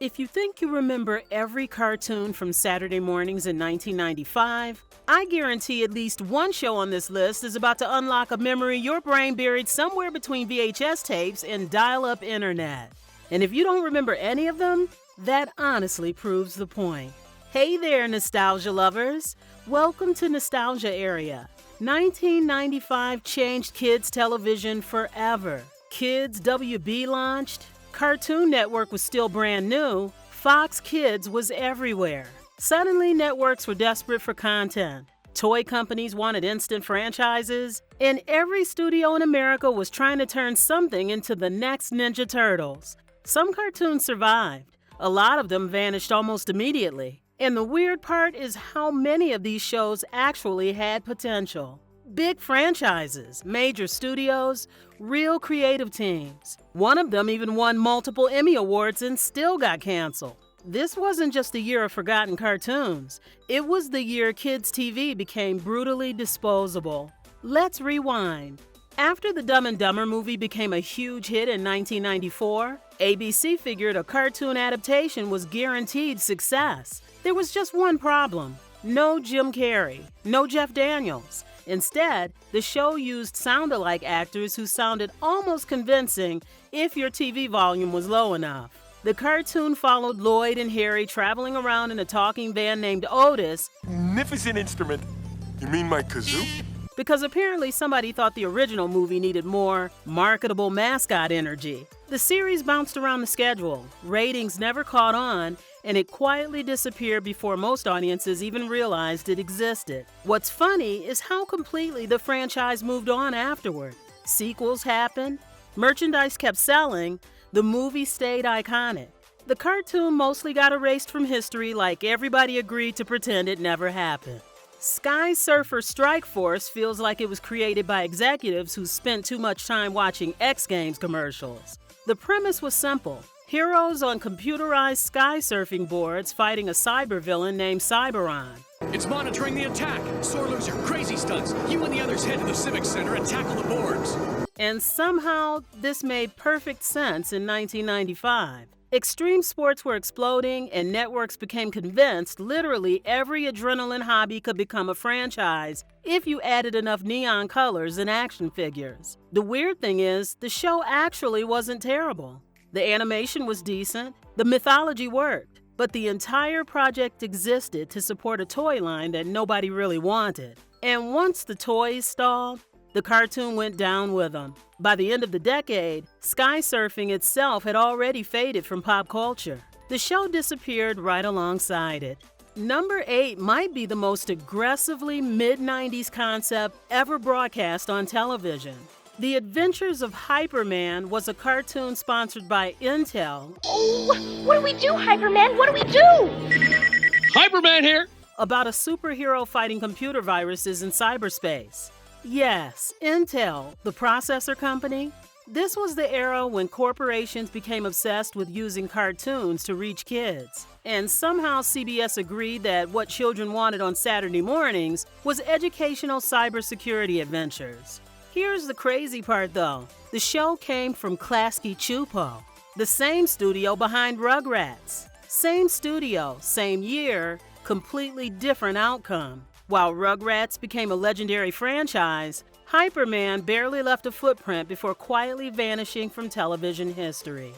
If you think you remember every cartoon from Saturday mornings in 1995, I guarantee at least one show on this list is about to unlock a memory your brain buried somewhere between VHS tapes and dial-up internet. And if you don't remember any of them, that honestly proves the point. Hey there, nostalgia lovers! Welcome to Nostalgia Area. 1995 changed kids' television forever. Kids WB launched. Cartoon Network was still brand new. Fox Kids was everywhere. Suddenly, networks were desperate for content. Toy companies wanted instant franchises, and every studio in America was trying to turn something into the next Ninja Turtles. Some cartoons survived. A lot of them vanished almost immediately. And the weird part is how many of these shows actually had potential. Big franchises, major studios, real creative teams. One of them even won multiple Emmy Awards and still got canceled. This wasn't just a year of forgotten cartoons. It was the year kids' TV became brutally disposable. Let's rewind. After the Dumb and Dumber movie became a huge hit in 1994, ABC figured a cartoon adaptation was guaranteed success. There was just one problem. No Jim Carrey, no Jeff Daniels. Instead, the show used sound-alike actors who sounded almost convincing if your TV volume was low enough. The cartoon followed Lloyd and Harry traveling around in a talking van named Otis. Magnificent instrument. You mean my kazoo? Because apparently somebody thought the original movie needed more marketable mascot energy. The series bounced around the schedule, ratings never caught on, and it quietly disappeared before most audiences even realized it existed. What's funny is how completely the franchise moved on afterward. Sequels happened, merchandise kept selling, the movie stayed iconic. The cartoon mostly got erased from history like everybody agreed to pretend it never happened. Skysurfer Strike Force feels like it was created by executives who spent too much time watching X Games commercials. The premise was simple. Heroes on computerized skysurfing boards fighting a cyber villain named Cyberon. It's monitoring the attack. Sore loser, crazy stunts. You and the others head to the Civic Center and tackle the boards. And somehow, this made perfect sense in 1995. Extreme sports were exploding, and networks became convinced literally every adrenaline hobby could become a franchise if you added enough neon colors and action figures. The weird thing is, the show actually wasn't terrible. The animation was decent, the mythology worked, but the entire project existed to support a toy line that nobody really wanted. And once the toys stalled, the cartoon went down with them. By the end of the decade, skysurfing itself had already faded from pop culture. The show disappeared right alongside it. Number 8 might be the most aggressively mid-90s concept ever broadcast on television. The Adventures of Hyperman was a cartoon sponsored by Intel. Oh, what do we do, Hyperman? What do we do? Hyperman here! About a superhero fighting computer viruses in cyberspace. Yes, Intel, the processor company. This was the era when corporations became obsessed with using cartoons to reach kids. And somehow CBS agreed that what children wanted on Saturday mornings was educational cybersecurity adventures. Here's the crazy part though. The show came from Klasky Csupo, the same studio behind Rugrats. Same studio, same year, completely different outcome. While Rugrats became a legendary franchise, Hyperman barely left a footprint before quietly vanishing from television history.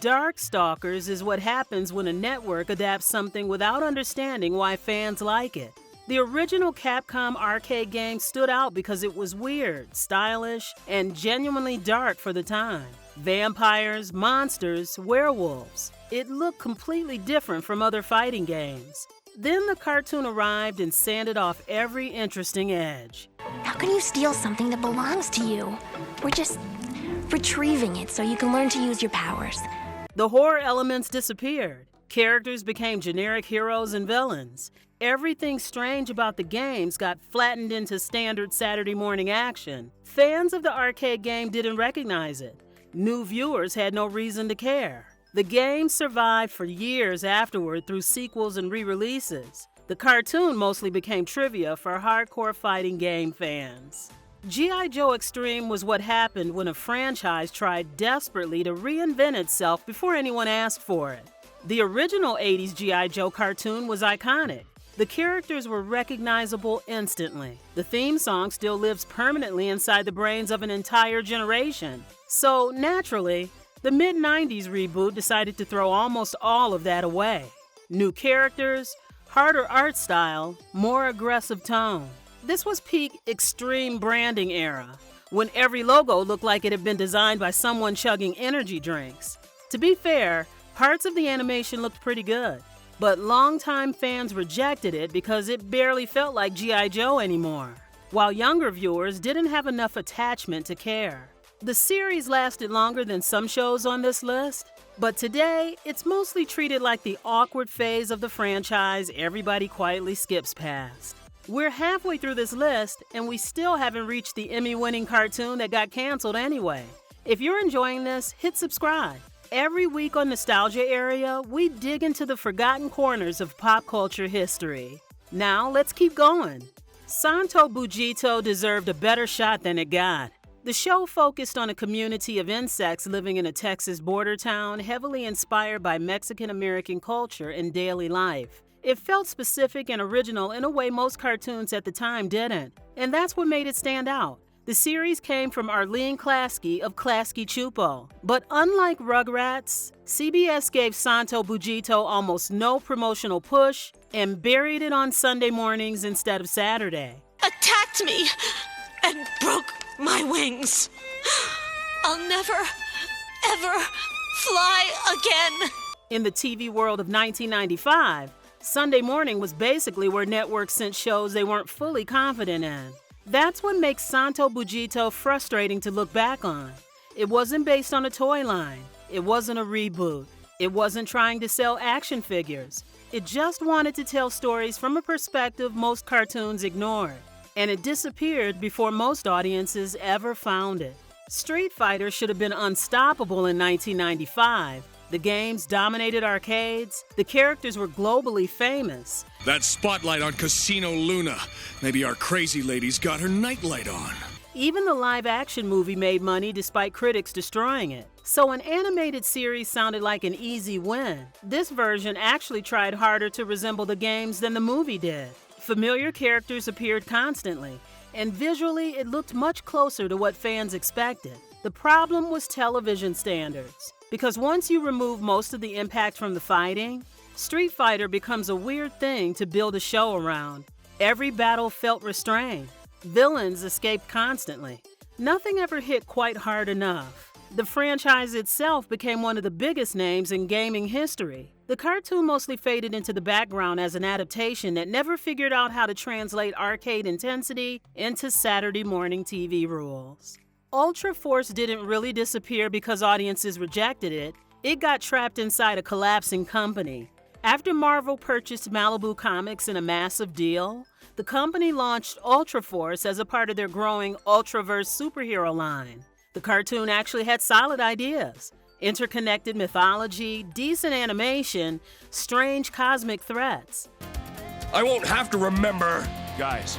Darkstalkers is what happens when a network adapts something without understanding why fans like it. The original Capcom arcade game stood out because it was weird, stylish, and genuinely dark for the time. Vampires, monsters, werewolves. It looked completely different from other fighting games. Then the cartoon arrived and sanded off every interesting edge. How can you steal something that belongs to you? We're just retrieving it so you can learn to use your powers. The horror elements disappeared. Characters became generic heroes and villains. Everything strange about the games got flattened into standard Saturday morning action. Fans of the arcade game didn't recognize it. New viewers had no reason to care. The game survived for years afterward through sequels and re-releases. The cartoon mostly became trivia for hardcore fighting game fans. G.I. Joe Extreme was what happened when a franchise tried desperately to reinvent itself before anyone asked for it. The original 80s G.I. Joe cartoon was iconic. The characters were recognizable instantly. The theme song still lives permanently inside the brains of an entire generation. So, naturally, the mid-90s reboot decided to throw almost all of that away. New characters, harder art style, more aggressive tone. This was peak extreme branding era, when every logo looked like it had been designed by someone chugging energy drinks. To be fair, parts of the animation looked pretty good, but longtime fans rejected it because it barely felt like G.I. Joe anymore, while younger viewers didn't have enough attachment to care. The series lasted longer than some shows on this list, but today it's mostly treated like the awkward phase of the franchise everybody quietly skips past. We're halfway through this list, and we still haven't reached the Emmy-winning cartoon that got canceled anyway. If you're enjoying this, hit subscribe. Every week on Nostalgia Area, we dig into the forgotten corners of pop culture history. Now, let's keep going. Santo Bugito deserved a better shot than it got. The show focused on a community of insects living in a Texas border town heavily inspired by Mexican-American culture and daily life. It felt specific and original in a way most cartoons at the time didn't, and that's what made it stand out. The series came from Arlene Klasky of Klasky Chupo, but unlike Rugrats, CBS gave Santo Bugito almost no promotional push and buried it on Sunday mornings instead of Saturday. Attacked me and broke my wings. I'll never, ever fly again. In the TV world of 1995, Sunday morning was basically where networks sent shows they weren't fully confident in. That's what makes Santo Bugito frustrating to look back on. It wasn't based on a toy line. It wasn't a reboot. It wasn't trying to sell action figures. It just wanted to tell stories from a perspective most cartoons ignored. And it disappeared before most audiences ever found it. Street Fighter should have been unstoppable in 1995. The games dominated arcades. The characters were globally famous. That spotlight on Casino Luna. Maybe our crazy lady's got her nightlight on. Even the live-action movie made money despite critics destroying it. So an animated series sounded like an easy win. This version actually tried harder to resemble the games than the movie did. Familiar characters appeared constantly, and visually it looked much closer to what fans expected. The problem was television standards. Because once you remove most of the impact from the fighting, Street Fighter becomes a weird thing to build a show around. Every battle felt restrained. Villains escaped constantly. Nothing ever hit quite hard enough. The franchise itself became one of the biggest names in gaming history. The cartoon mostly faded into the background as an adaptation that never figured out how to translate arcade intensity into Saturday morning TV rules. Ultraforce didn't really disappear because audiences rejected it. It got trapped inside a collapsing company. After Marvel purchased Malibu Comics in a massive deal, the company launched Ultraforce as a part of their growing Ultraverse superhero line. The cartoon actually had solid ideas: interconnected mythology, decent animation, strange cosmic threats. I won't have to remember. Guys,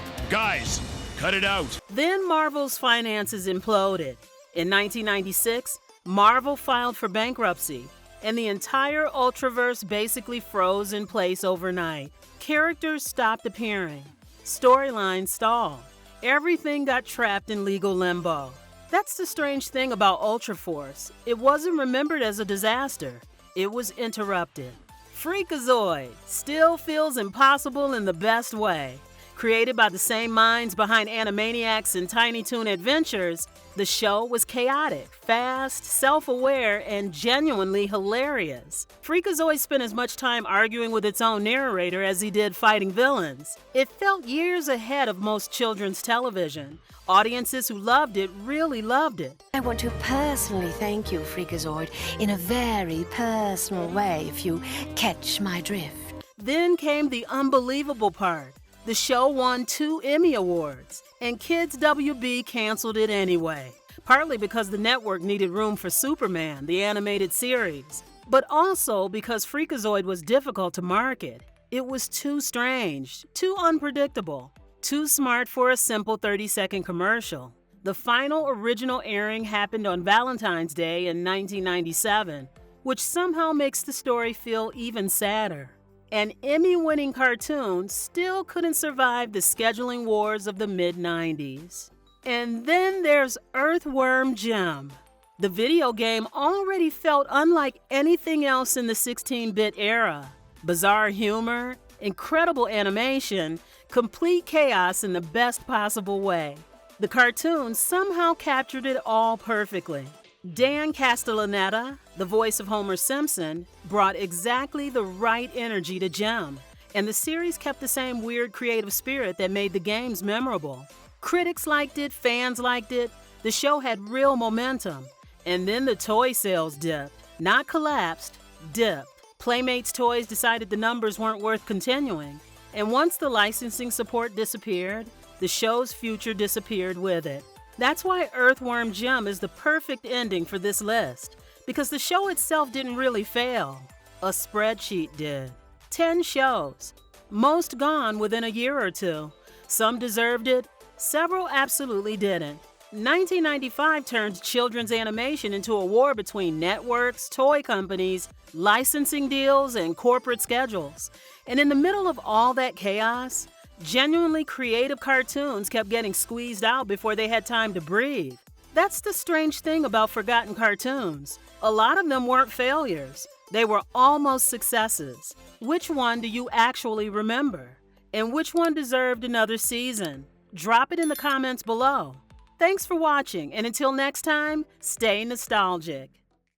cut it out. Then Marvel's finances imploded. In 1996, Marvel filed for bankruptcy, and the entire Ultraverse basically froze in place overnight. Characters stopped appearing. Storylines stalled. Everything got trapped in legal limbo. That's the strange thing about Ultraforce. It wasn't remembered as a disaster. It was interrupted. Freakazoid still feels impossible in the best way. Created by the same minds behind Animaniacs and Tiny Toon Adventures, the show was chaotic, fast, self-aware, and genuinely hilarious. Freakazoid spent as much time arguing with its own narrator as he did fighting villains. It felt years ahead of most children's television. Audiences who loved it really loved it. I want to personally thank you, Freakazoid, in a very personal way, if you catch my drift. Then came the unbelievable part. The show won 2 Emmy Awards, and Kids WB canceled it anyway, partly because the network needed room for Superman, the animated series, but also because Freakazoid was difficult to market. It was too strange, too unpredictable, too smart for a simple 30-second commercial. The final original airing happened on Valentine's Day in 1997. which somehow makes the story feel even sadder. An Emmy-winning cartoon still couldn't survive the scheduling wars of the mid-90s. And then there's Earthworm Jim. The video game already felt unlike anything else in the 16-bit era. Bizarre humor, incredible animation, complete chaos in the best possible way. The cartoon somehow captured it all perfectly. Dan Castellaneta, the voice of Homer Simpson, brought exactly the right energy to Jim, and the series kept the same weird creative spirit that made the games memorable. Critics liked it, fans liked it, the show had real momentum. And then the toy sales dipped. Not collapsed, dipped. Playmates toys decided the numbers weren't worth continuing. And once the licensing support disappeared, the show's future disappeared with it. That's why Earthworm Jim is the perfect ending for this list, because the show itself didn't really fail. A spreadsheet did. 10 shows. Most gone within a year or two. Some deserved it, several absolutely didn't. 1995 turned children's animation into a war between networks, toy companies, licensing deals, and corporate schedules. And in the middle of all that chaos, genuinely creative cartoons kept getting squeezed out before they had time to breathe. That's the strange thing about forgotten cartoons. A lot of them weren't failures. They were almost successes. Which one do you actually remember? And which one deserved another season? Drop it in the comments below. Thanks for watching, and until next time, stay nostalgic.